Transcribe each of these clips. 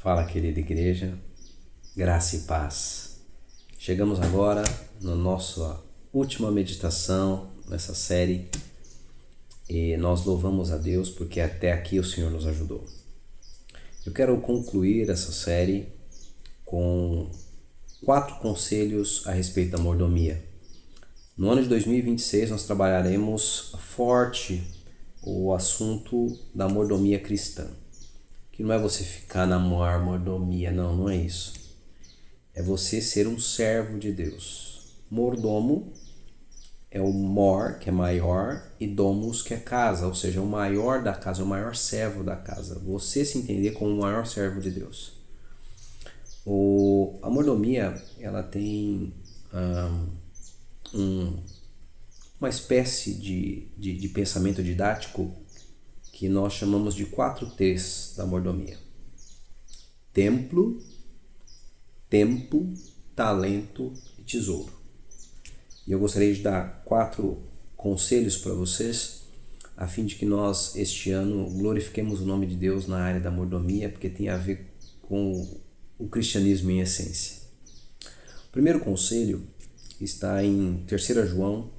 Fala, querida igreja, graça e paz. Chegamos agora na nossa última meditação nessa série e nós louvamos a Deus porque até aqui o Senhor nos ajudou. Eu quero concluir essa série com 4 conselhos a respeito da mordomia. No ano de 2026 nós trabalharemos forte o assunto da mordomia cristã. Que não é você ficar na maior mordomia, não é isso. É você ser um servo de Deus. Mordomo é o mor, que é maior, e domus, que é casa, ou seja, o maior da casa, o maior servo da casa. Você se entender como o maior servo de Deus. A mordomia, ela tem uma espécie de pensamento didático que nós chamamos de 4 T's da mordomia. Templo, tempo, talento e tesouro. E eu gostaria de dar 4 conselhos para vocês, a fim de que nós, este ano, glorifiquemos o nome de Deus na área da mordomia, porque tem a ver com o cristianismo em essência. O primeiro conselho está em 3 João,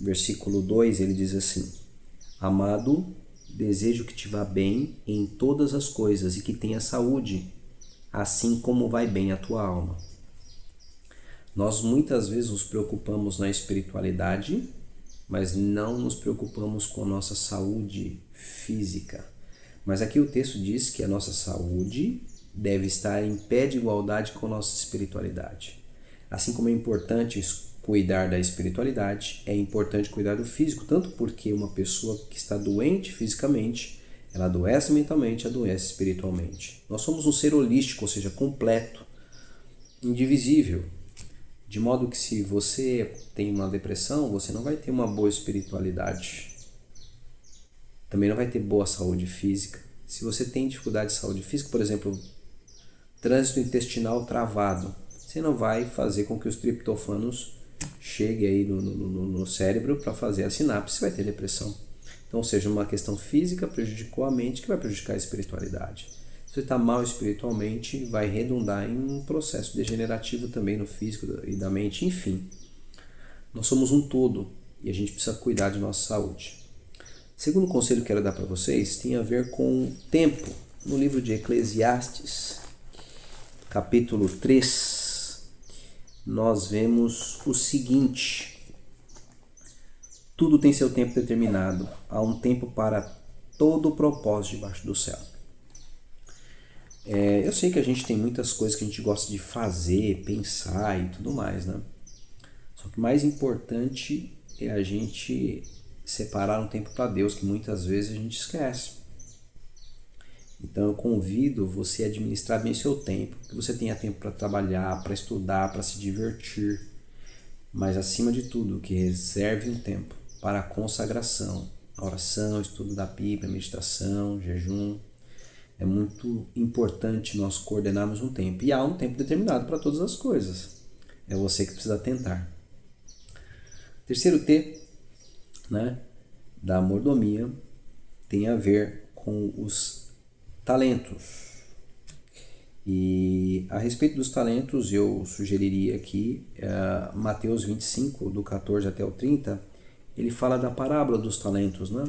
versículo 2, ele diz assim: Amado, desejo que te vá bem em todas as coisas e que tenha saúde, assim como vai bem a tua alma. Nós muitas vezes nos preocupamos na espiritualidade, mas não nos preocupamos com a nossa saúde física. Mas aqui o texto diz que a nossa saúde deve estar em pé de igualdade com a nossa espiritualidade. Assim como é importante cuidar da espiritualidade, é importante cuidar do físico, tanto porque uma pessoa que está doente fisicamente, ela adoece mentalmente, adoece espiritualmente. Nós somos um ser holístico, ou seja, completo, indivisível. De modo que se você tem uma depressão, você não vai ter uma boa espiritualidade. Também não vai ter boa saúde física. Se você tem dificuldade de saúde física, por exemplo, trânsito intestinal travado, você não vai fazer com que os triptofanos cheguem aí no cérebro para fazer a sinapse, você vai ter depressão. Então, seja uma questão física prejudicou a mente, que vai prejudicar a espiritualidade. Se você está mal espiritualmente, vai redundar em um processo degenerativo também no físico e da mente, enfim. Nós somos um todo e a gente precisa cuidar de nossa saúde. Segundo conselho que eu quero dar para vocês tem a ver com tempo. No livro de Eclesiastes, capítulo 3, nós vemos o seguinte: tudo tem seu tempo determinado, há um tempo para todo o propósito debaixo do céu. Eu sei que a gente tem muitas coisas que a gente gosta de fazer, pensar e tudo mais, né? Só que o mais importante é a gente separar um tempo para Deus, que muitas vezes a gente esquece. Então eu convido você a administrar bem seu tempo, que você tenha tempo para trabalhar, para estudar, para se divertir, mas acima de tudo, que reserve um tempo para a consagração, a oração, estudo da Bíblia, meditação, jejum. É muito importante nós coordenarmos um tempo. E há um tempo determinado para todas as coisas. É você que precisa tentar. Terceiro T, né, da mordomia tem a ver com os talentos. E a respeito dos talentos, eu sugeriria aqui Mateus 25, do 14 até o 30, ele fala da parábola dos talentos, né?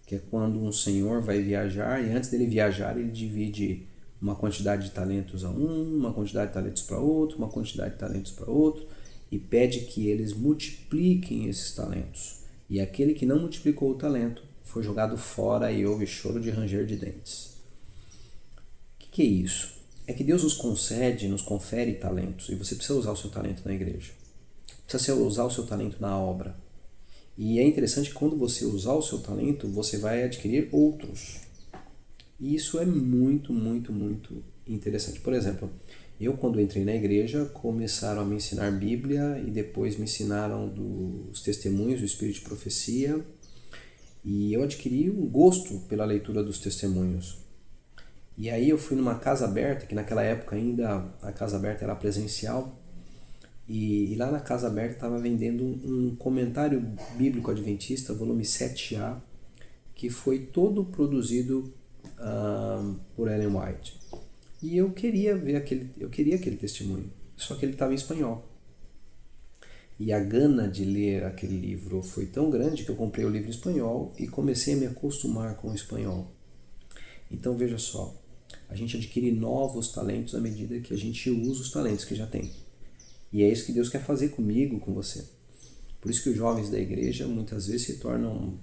Que é quando um senhor vai viajar e antes dele viajar ele divide uma quantidade de talentos a um, uma quantidade de talentos para outro, uma quantidade de talentos para outro e pede que eles multipliquem esses talentos. E aquele que não multiplicou o talento foi jogado fora e houve choro de ranger de dentes. O que é isso? É que Deus nos concede, nos confere talentos e você precisa usar o seu talento na igreja. Precisa usar o seu talento na obra. E é interessante que quando você usar o seu talento, você vai adquirir outros. E isso é muito, muito, muito interessante. Por exemplo, eu quando entrei na igreja, começaram a me ensinar Bíblia e depois me ensinaram dos testemunhos, do Espírito de Profecia. E eu adquiri um gosto pela leitura dos testemunhos. E aí eu fui numa casa aberta, que naquela época ainda a casa aberta era presencial. E lá na Casa Aberta estava vendendo um comentário bíblico adventista, volume 7A, que foi todo produzido por Ellen White. E eu queria aquele testemunho, só que ele estava em espanhol. E a gana de ler aquele livro foi tão grande que eu comprei o livro em espanhol e comecei a me acostumar com o espanhol. Então veja só, a gente adquire novos talentos à medida que a gente usa os talentos que já tem. E é isso que Deus quer fazer comigo, com você. Por isso que os jovens da igreja muitas vezes se tornam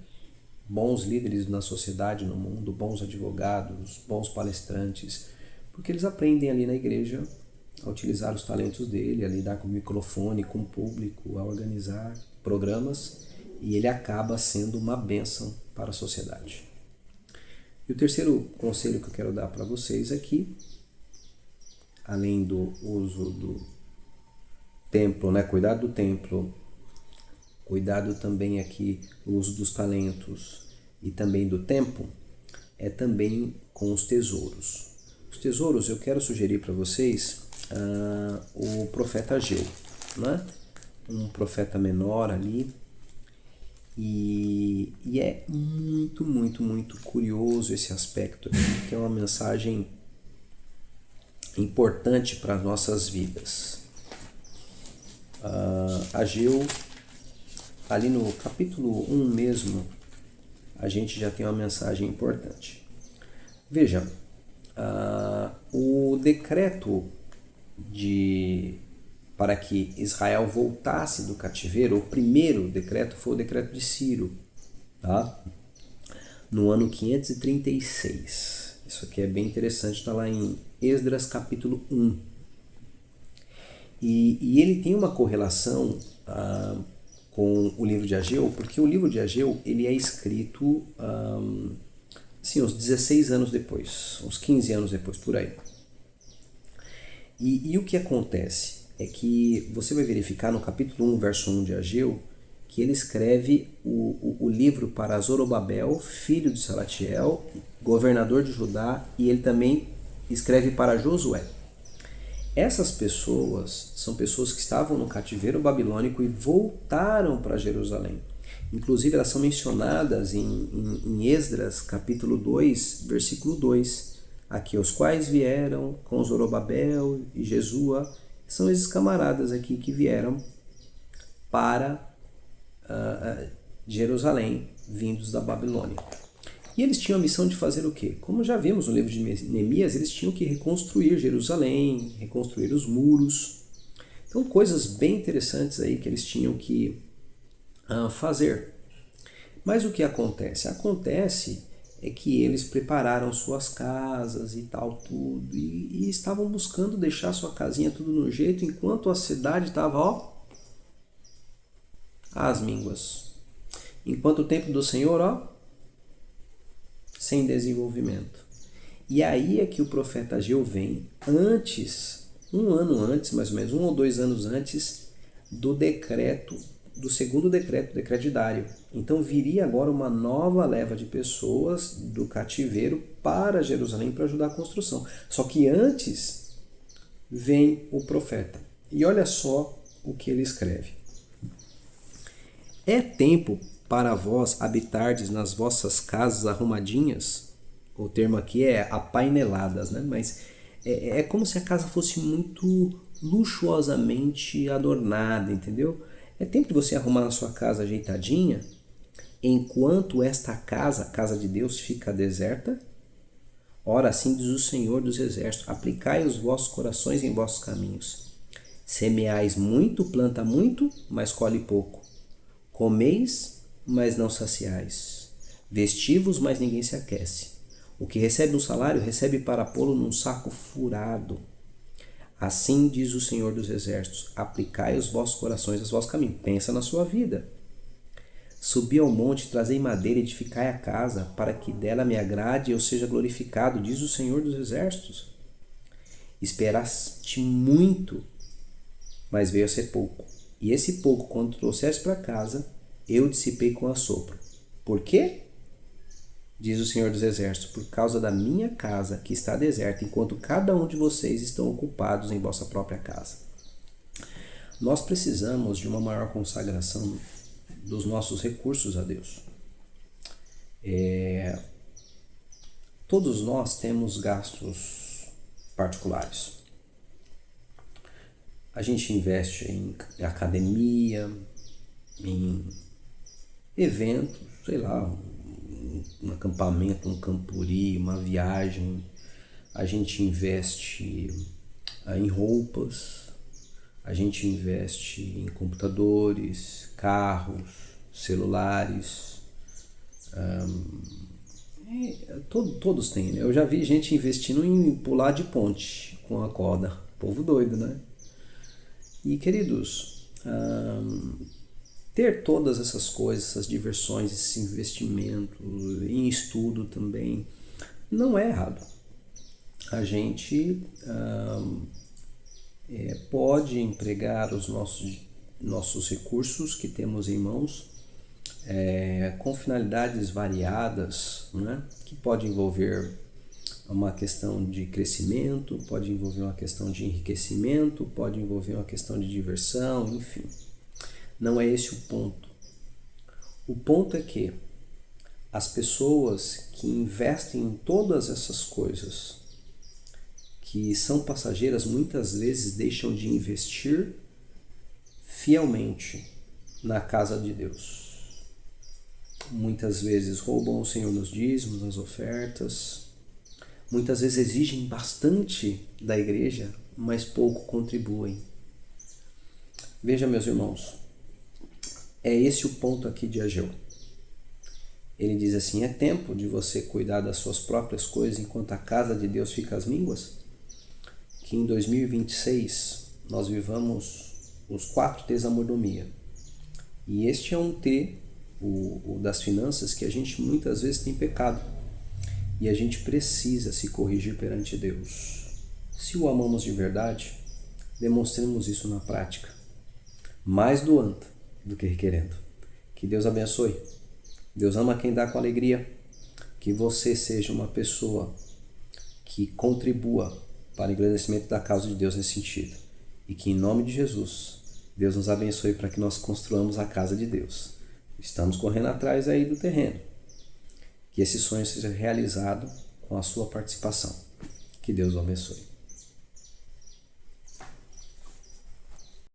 bons líderes na sociedade, no mundo, bons advogados, bons palestrantes, porque eles aprendem ali na igreja a utilizar os talentos dele, a lidar com o microfone, com o público, a organizar programas, e ele acaba sendo uma bênção para a sociedade. E o terceiro conselho que eu quero dar para vocês aqui, além do uso do templo, cuidado do templo, cuidado também aqui do uso dos talentos e também do tempo, é também com os tesouros. Os tesouros, eu quero sugerir para vocês o profeta Ageu, um profeta menor ali, e é muito, muito, muito curioso esse aspecto aqui, que é uma mensagem importante para as nossas vidas. Ageu, ali no capítulo 1 mesmo, a gente já tem uma mensagem importante. Veja, o decreto para que Israel voltasse do cativeiro, o primeiro decreto foi o decreto de Ciro, tá? No ano 536. Isso aqui é bem interessante, está lá em Esdras capítulo 1. E ele tem uma correlação com o livro de Ageu, porque o livro de Ageu ele é escrito uns 16 anos depois, uns 15 anos depois, por aí. E o que acontece é que você vai verificar no capítulo 1, verso 1 de Ageu, que ele escreve o livro para Zorobabel, filho de Salatiel, governador de Judá, e ele também escreve para Josué. Essas pessoas são pessoas que estavam no cativeiro babilônico e voltaram para Jerusalém. Inclusive elas são mencionadas em Esdras capítulo 2, versículo 2. Aqui, os quais vieram com Zorobabel e Jesua, são esses camaradas aqui que vieram para Jerusalém, vindos da Babilônia. E eles tinham a missão de fazer o quê? Como já vimos no livro de Neemias, eles tinham que reconstruir Jerusalém, reconstruir os muros. Então, coisas bem interessantes aí que eles tinham que fazer. Mas o que acontece? Acontece que eles prepararam suas casas e tal, tudo, e estavam buscando deixar sua casinha tudo no jeito, enquanto a cidade estava, às mínguas. Enquanto o templo do Senhor, sem desenvolvimento. E aí é que o profeta Ageu vem um ano antes, mais ou menos, 1 ou 2 anos antes do segundo decreto, o decreto de Dário. Então viria agora uma nova leva de pessoas do cativeiro para Jerusalém para ajudar a construção. Só que antes vem o profeta. E olha só o que ele escreve. É tempo para vós habitardes nas vossas casas arrumadinhas. O termo aqui é apaineladas, mas é como se a casa fosse muito luxuosamente adornada, entendeu? É tempo de você arrumar a sua casa ajeitadinha, enquanto esta casa, a casa de Deus, fica deserta. Ora, assim diz o Senhor dos Exércitos: aplicai os vossos corações em vossos caminhos. Semeais muito, planta muito, mas colhe pouco. Comeis, mas não saciais. Vestivos, mas ninguém se aquece. O que recebe um salário, recebe para pô-lo num saco furado. Assim diz o Senhor dos Exércitos: aplicai os vossos corações aos vossos caminhos. Pensa na sua vida. Subi ao monte, trazei madeira, edificai a casa, para que dela me agrade e eu seja glorificado, diz o Senhor dos Exércitos. Esperaste muito, mas veio a ser pouco. E esse pouco, quando trouxeste para casa, eu dissipei com assopro. Por quê? Diz o Senhor dos Exércitos: por causa da minha casa que está deserta, enquanto cada um de vocês estão ocupados em vossa própria casa. Nós precisamos de uma maior consagração dos nossos recursos a Deus. Todos nós temos gastos particulares. A gente investe em academia, em eventos, sei lá, um acampamento, um campuri, uma viagem. A gente investe em roupas, a gente investe em computadores, carros, celulares. Todos têm, né? Eu já vi gente investindo em pular de ponte com a corda. Povo doido, né? E, queridos, ter todas essas coisas, essas diversões, esse investimento em estudo também, não é errado. A gente pode empregar os nossos recursos que temos em mãos com finalidades variadas, né? Que pode envolver uma questão de crescimento, pode envolver uma questão de enriquecimento, pode envolver uma questão de diversão, enfim. Não é esse o ponto. O ponto é que as pessoas que investem em todas essas coisas que são passageiras, muitas vezes deixam de investir fielmente na casa de Deus. Muitas vezes roubam o Senhor nos dízimos, nas ofertas. Muitas vezes exigem bastante da igreja, mas pouco contribuem. Veja, meus irmãos, é esse o ponto aqui de Ageu. Ele diz assim: é tempo de você cuidar das suas próprias coisas enquanto a casa de Deus fica às mínguas? Que em 2026 nós vivamos os 4 T's da mordomia. E este é um T, o das finanças, que a gente muitas vezes tem pecado. E a gente precisa se corrigir perante Deus. Se o amamos de verdade, demonstremos isso na prática. Mais doando do que requerendo. Que Deus abençoe. Deus ama quem dá com alegria. Que você seja uma pessoa que contribua para o engrandecimento da causa de Deus nesse sentido. E que em nome de Jesus, Deus nos abençoe para que nós construamos a casa de Deus. Estamos correndo atrás aí do terreno. Que esse sonho seja realizado com a sua participação. Que Deus o abençoe.